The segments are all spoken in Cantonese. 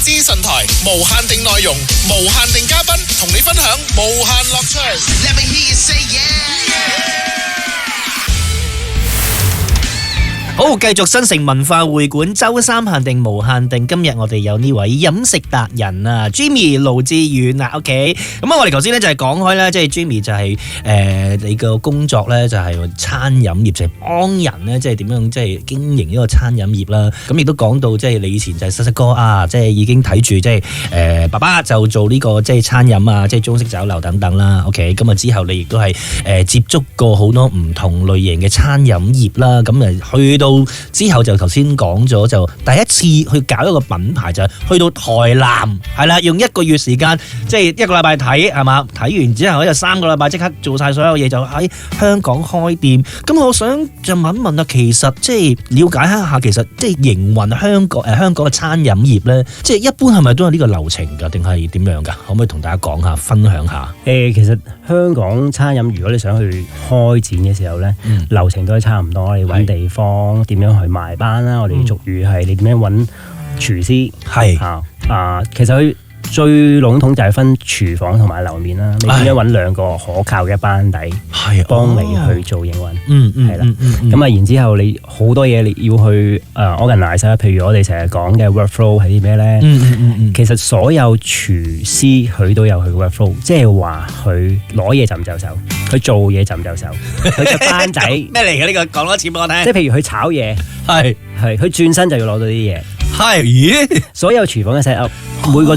資訊台，無限定內容，無限定嘉賓，同你分享無限樂趣。Let me hear you say yeah。好，繼續新城文化會館周三限定無限定。今日我哋有呢位飲食達人啊 ，Jimmy 盧志遠啊 ，OK。咁啊，我哋頭先咧就係講開啦，即係 Jimmy 就係你個工作咧就係餐飲業，就係幫人咧即係點樣即係經營呢個餐飲業啦。咁亦都講到即係你以前就係細細個啊，即係已經睇住即係爸爸就做呢個即係餐飲啊，即係中式酒樓等等啦。OK， 咁啊之後你亦都係接觸過好多唔同類型嘅餐飲業啦。咁啊去到之後就頭先講咗，就第一次去搞一個品牌就係去到台南，係啦，用1個月時間，即係1個禮拜睇係嘛，睇完之後就3個禮拜即刻做晒所有嘢，就喺香港開店。咁我想就問一問啊，其實即係了解一下，其實即係營運香港嘅餐飲業咧，即係一般係咪都有呢個流程㗎，定係點樣㗎？可唔可以同大家講下，分享下？其實香港餐飲如果你想去開展嘅時候咧，流程都係差唔多，你揾地方。點樣去埋班啦？我哋俗語係你點樣揾廚師？係其實佢最籠統就係分廚房同埋樓面啦。你點樣揾2個可靠嘅班底，幫你去做營運？係啦。咁啊，然之後你好多嘢你要去organize，譬如我哋成日講嘅 workflow 係啲咩咧？其實所有廚師佢都有佢嘅 workflow， 即係話佢攞嘢就唔就手，佢做嘢就唔就手，佢嘅班仔咩嚟嘅呢個？講多次俾我聽。即係譬如佢炒嘢，係佢轉身就要攞到啲嘢。係，咦？所有廚房嘅 set up，每個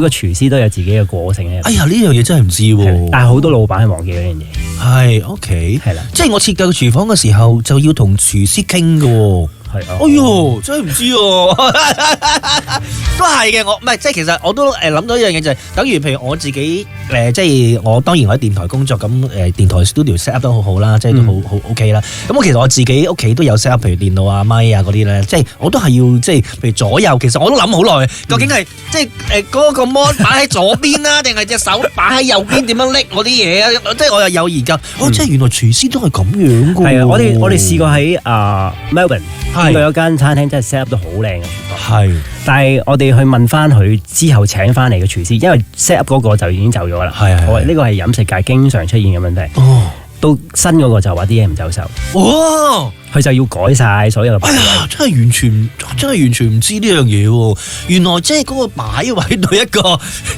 廚師都有自己嘅個性嘅。哎呀，呢樣嘢真係唔知喎。但係好多老闆係忘記呢樣嘢。係 OK，係啦，即係我設計個廚房嘅時候就要同廚師傾㗎喎。係啊！哎呦，真係唔知喎，都係嘅。我唔係即係其實我都諗到一樣嘢，就係等於譬如我自己即係我當然我喺電台工作咁電台 studio set up 都好好啦，即係都好 OK 啦。咁其實我自己屋企都有 set up，譬如電腦啊、咪啊嗰啲咧，即係我都係要即係譬如左右，其實我都諗好耐，究竟係即係嗰個 mon 擺喺左邊啦，定係隻手擺喺右邊點樣拎嗰啲嘢啊？即係我又有研究，即係原來廚師都係咁樣㗎。係啊，我哋試過喺Melbourne。佢有間餐廳真係 set up 到好靚嘅廚房，係。但係我哋去問翻佢之後請翻嚟嘅廚師，因為 set up 嗰個就已經走咗啦。係呢個係飲食界經常出現嘅問題。哦。到新嗰個就話啲嘢唔走手。哦。佢就要改晒所有嘅擺位。哎呀，真係完全唔知呢樣嘢喎！原來即係嗰個擺位對一個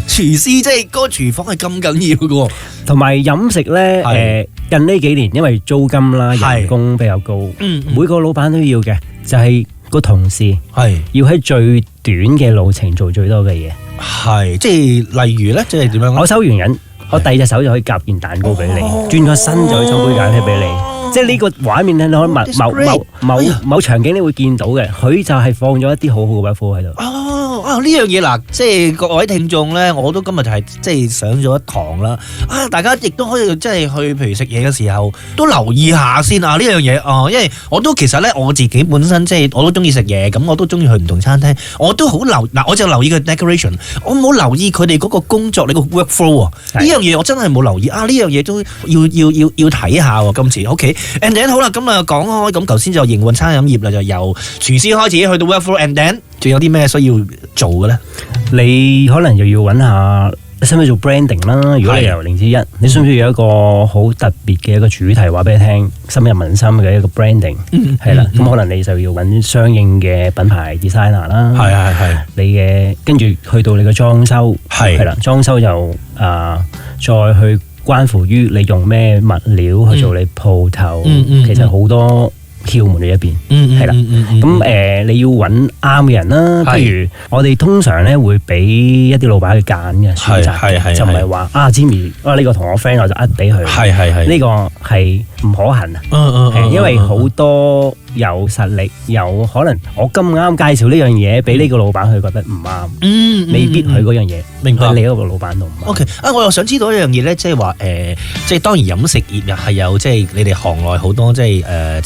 廚師，即係嗰個廚房係咁緊要嘅喎。同埋飲食咧，近呢幾年因為租金啦、人工比較高，每個老闆都要嘅，就係個同事要喺最短嘅路程做最多嘅嘢。係，即係例如咧，即係點樣？我收完人，我第二隻手就可以夾件蛋糕俾你，轉個身就可以沖杯咖啡俾你。即係呢個畫面咧，你可能某場景你會見到嘅，佢就係放咗一啲好好嘅 workflow 喺度。呢樣嘢嗱，即係各位聽眾咧，我都今日就係即係上咗一堂啦。大家亦都可以即係去，譬如食嘢嘅時候都留意下先啊！呢樣嘢因為我都其實咧我自己本身即係我都中意食嘢，咁我都中意去唔同餐廳，我都好我就留意佢 decoration， 我冇留意佢哋嗰個工作你個 workflow 呢樣嘢，我真係冇留意呢樣嘢都要睇下喎。今次 OK，and then 好啦，咁啊講開咁，頭先就營運餐飲業啦，就由廚師開始去到 workflow，and then 仲有啲咩需要做嘅咧？你可能又要揾下，你使唔使做 branding 啦？如果你由0至1，你需唔需要有一個好特別嘅一個主題話俾你聽，深入民心嘅一個 branding？係啦，咁可能你就要揾相應嘅品牌 designer 啦。係。你嘅跟住去到你嘅裝修，係啦，裝修就再去關乎於你用咩物料去做你鋪頭。其實好多竅門喺一邊，係啦，咁你要揾啱嘅人啦。譬如我哋通常咧會俾一啲老闆去揀嘅選擇，就唔係話Jimmy 呢個同我 friend 我就俾佢，呢個係唔可行啊。因為好多有實力，有可能我咁啱介紹呢樣嘢俾呢個老闆，佢覺得唔啱，未必佢嗰樣嘢，明白你嗰個老闆度唔啱。OK，我又想知道一樣嘢咧，即係話即係當然飲食業又係有即係你哋行內好多即係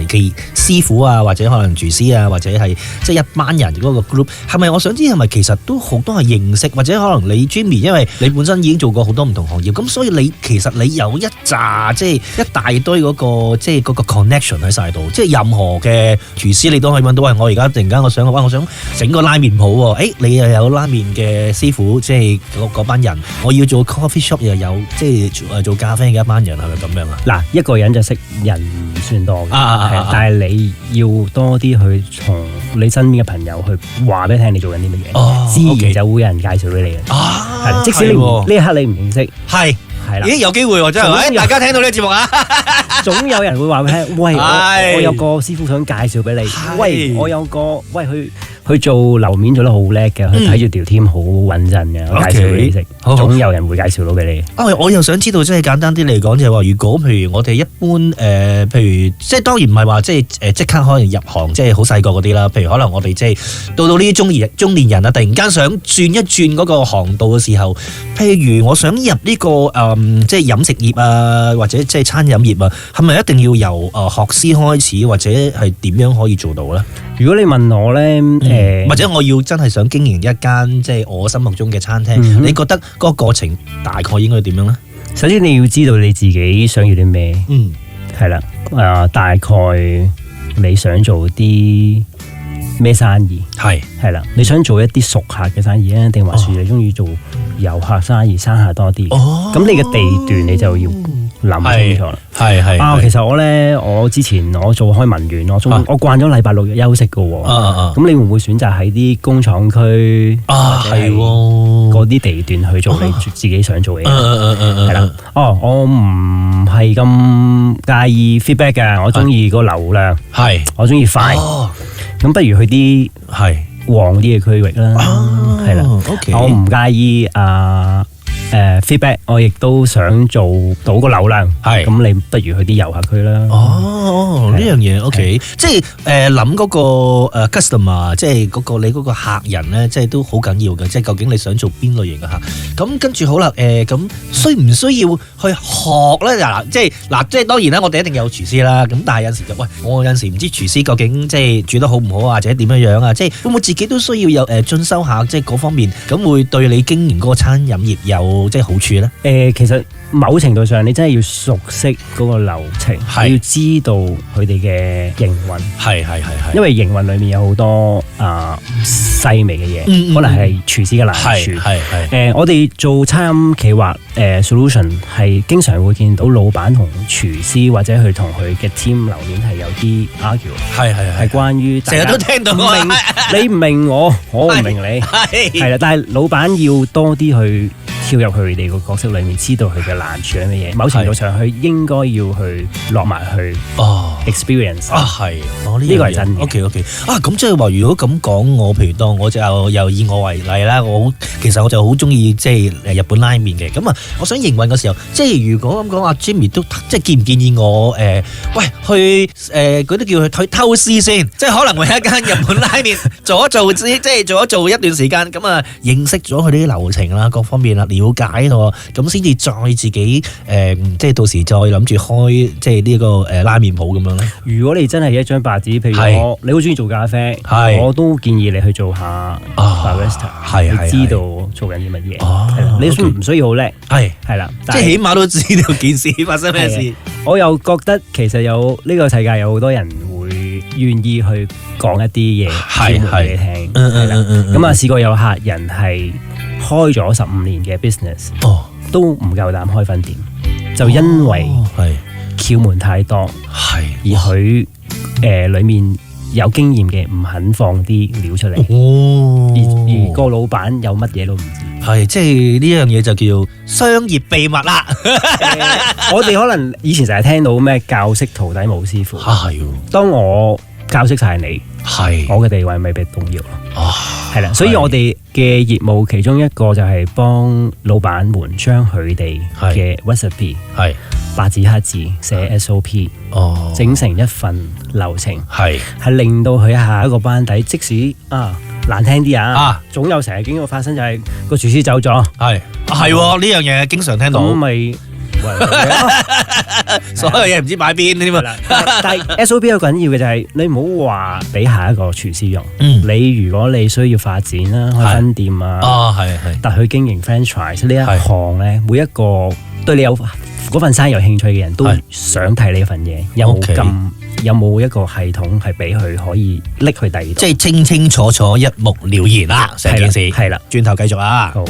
嘅師傅啊，或者可能廚師啊，或者係即係一班人嗰個 group， 係咪？我想知係咪其實都好多係認識，或者可能你 Jimmy， 因為你本身已經做過好多唔同行業，咁所以其實你有一紮即係一大堆嗰個即係嗰個 connection 喺晒度，即係任何嘅廚師你都可以揾到。我而家突然間我想整個拉麵鋪喎，你又有拉麵嘅師傅，即係嗰班人，我要做 coffee shop 又有即係做咖啡嘅一班人，係咪咁樣啊？嗱，一個人就識人唔算多嘅，但係你要多啲去同你身邊嘅朋友去話俾你聽你做緊啲乜嘢，自然就會有人介紹俾你嘅。即使你呢一刻你唔認識，係啦，咦有機會喎真係，大家聽到呢個節目啊，總有人會話俾你聽，喂，我有個師傅想介紹俾你，喂，我有個去做樓面做得好叻嘅，佢睇住條 team 好穩陣嘅，我介紹俾你識，總有人會介紹到俾你。我又想知道，即係簡單啲嚟講，就係話，如果譬如我哋一般譬如即係當然唔係話即係即刻可以入行，即係好細個嗰啲啦。譬如可能我哋即係到呢啲中年人啊，突然間想轉一轉嗰個行道嘅時候，譬如我想入呢個即係飲食業啊，或者即係餐飲業啊，係咪一定要由學師開始，或者係點樣可以做到咧？如果你問我咧，或者我要真係想經營一間即係我心目中嘅餐廳，你覺得嗰個過程大概應該點樣咧？首先你要知道你自己想要啲咩，係啦，大概你想做啲咩生意？係啦，你想做一啲熟客嘅生意啊，定還是你中意做遊客生意，生客多啲？咁你嘅地段你就要諗清楚啦。其實我之前我做開文員，我慣咗禮拜六日休息嘅喎。咁你會唔會選擇喺啲工廠區嗰啲地段去做你自己想做嘅嘢？係啦。我唔係咁介意 feedback 嘅，我中意個流量，我中意快。咁不如去啲旺啲嘅區域啦，係啦。我唔介意feedback， 我亦都想做到個流量，咁你不如去啲遊客區啦。呢樣嘢 OK， 即係諗嗰個customer， 即係你嗰個客人咧，即係都好緊要嘅。即係究竟你想做邊類型嘅客？咁跟住好啦，咁需唔需要去學咧？即係當然啦，我哋一定有廚師啦。咁但係有時就我有陣時唔知廚師究竟即係煮得好唔好，或者點樣樣啊？即係會唔會自己都需要有進修下，即係嗰方面，咁會對你經營嗰個餐飲業有即係好處咧？其實某程度上你真係要熟悉嗰個流程，你要知道佢哋嘅營運，因為營運裏面有好多細微嘅嘢，可能係廚師嘅難處。我哋做餐飲企劃solution 係經常會見到老闆同廚師或者佢同佢嘅 team 樓面係有啲 argue，係關於成日都聽到你唔明我唔明你，係啦，但係老闆要多啲去跳入佢哋個角色裏面，知道佢嘅難處係乜嘢。某程度上，佢應該要去落埋去 experience。呢個係真嘅。OK。咁即係話，如果咁講，我譬如當我就又以我為例啦，其實我就好中意即係日本拉麵嘅。咁我想營運嘅時候，即係如果咁講，阿 Jimmy 都即係建唔建議我去嗰啲叫去偷師先，即係可能為一間日本拉麵做一做，即係做一段時間，咁認識咗佢啲流程啦，各方面啦。了解咯，咁先至再自己即係到時再諗住開即係呢個拉麵鋪咁樣咧。如果你真係一張白紙，譬如你好中意做咖啡，我都建議你去做下 barista，你知道做緊啲乜嘢。你唔需要好叻，係啦，即係起碼都知道件事發生咩事。我又覺得其實呢個世界有好多人會願意去講一啲嘢俾你聽，係啦。咁試過有客人係開咗15年嘅 business，都唔夠膽開分店，就因為竅門太多，而佢裏面有經驗嘅唔肯放啲料出嚟，而個老闆有乜嘢都唔知，即係呢樣嘢就叫商業秘密啦。我哋可能以前成日聽到咩教識徒弟冇師傅，當我教識晒你，我嘅地位咪被動搖咯。係啦，所以我哋嘅業務其中一個就係幫老闆們將佢哋嘅 recipe 白紙黑字寫 SOP，整成一份流程，係令到佢下一個班底，即使難聽啲總有成日經過發生，就係個廚師走咗，係呢樣嘢經常聽到，咁咪所有嘢唔知擺邊添嘛。但係 SOP 好緊要嘅就係你唔好話俾下一個廚師用。你如果你需要發展啦，開分店但去經營 franchise 呢一行咧，每一個對你有嗰份生意有興趣嘅人都想睇你份嘢有冇咁有冇一個系統係俾佢可以拎去第二度？即係清清楚楚一目了然啦，成件事係啦，轉頭繼續啊！好。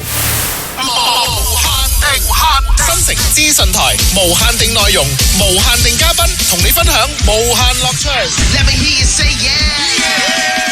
新城資訊台，無限定內容，無限定嘉賓，同你分享無限樂趣。Let me hear you say yeah.